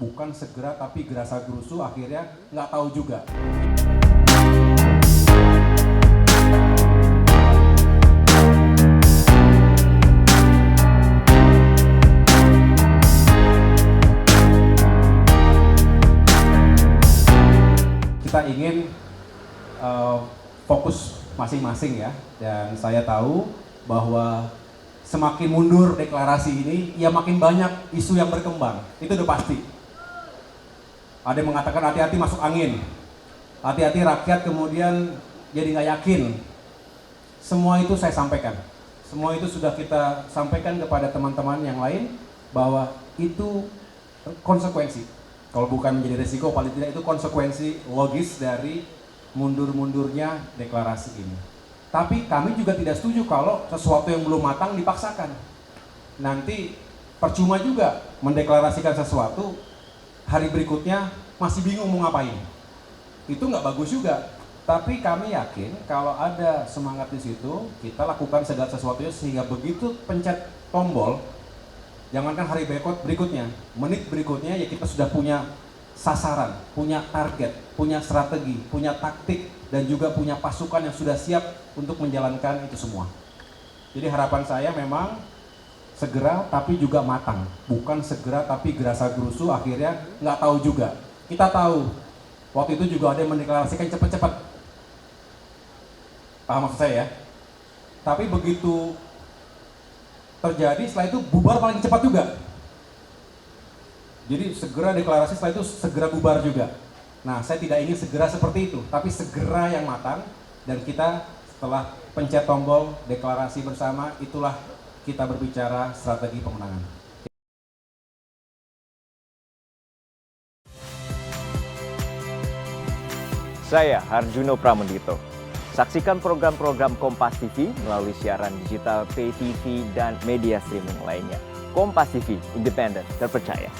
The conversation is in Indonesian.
bukan segera tapi gerasa gerusu akhirnya nggak tahu juga. Kita ingin fokus masing-masing ya, dan saya tahu bahwa semakin mundur deklarasi ini, ya makin banyak isu yang berkembang, itu udah pasti. Ada yang mengatakan hati-hati masuk angin, hati-hati rakyat kemudian jadi nggak yakin. Semua itu saya sampaikan, semua itu sudah kita sampaikan kepada teman-teman yang lain bahwa itu konsekuensi. Kalau bukan menjadi resiko, paling tidak itu konsekuensi logis dari mundur-mundurnya deklarasi ini. Tapi kami juga tidak setuju kalau sesuatu yang belum matang dipaksakan. Nanti percuma juga mendeklarasikan sesuatu, hari berikutnya masih bingung mau ngapain. Itu nggak bagus juga. Tapi kami yakin kalau ada semangat di situ, kita lakukan segala sesuatunya sehingga begitu pencet tombol, jangankan hari berikutnya, menit berikutnya ya kita sudah punya sasaran, punya target, punya strategi, punya taktik, dan juga punya pasukan yang sudah siap untuk menjalankan itu semua. Jadi harapan saya memang segera tapi juga matang, bukan segera tapi gerasa gerusu akhirnya nggak tahu juga. Kita tahu, waktu itu juga ada yang mendeklarasikan cepat-cepat, paham maksud saya ya? Tapi begitu terjadi, setelah itu bubar paling cepat juga. Jadi segera deklarasi, setelah itu segera bubar juga. Nah, saya tidak ingin segera seperti itu, tapi segera yang matang, dan kita setelah pencet tombol deklarasi bersama, itulah kita berbicara strategi pemenangan. Saya Harjuno Pramendito. Saksikan program-program Kompas TV melalui siaran digital, pay TV, dan media streaming lainnya. Kompas TV, independen, terpercaya.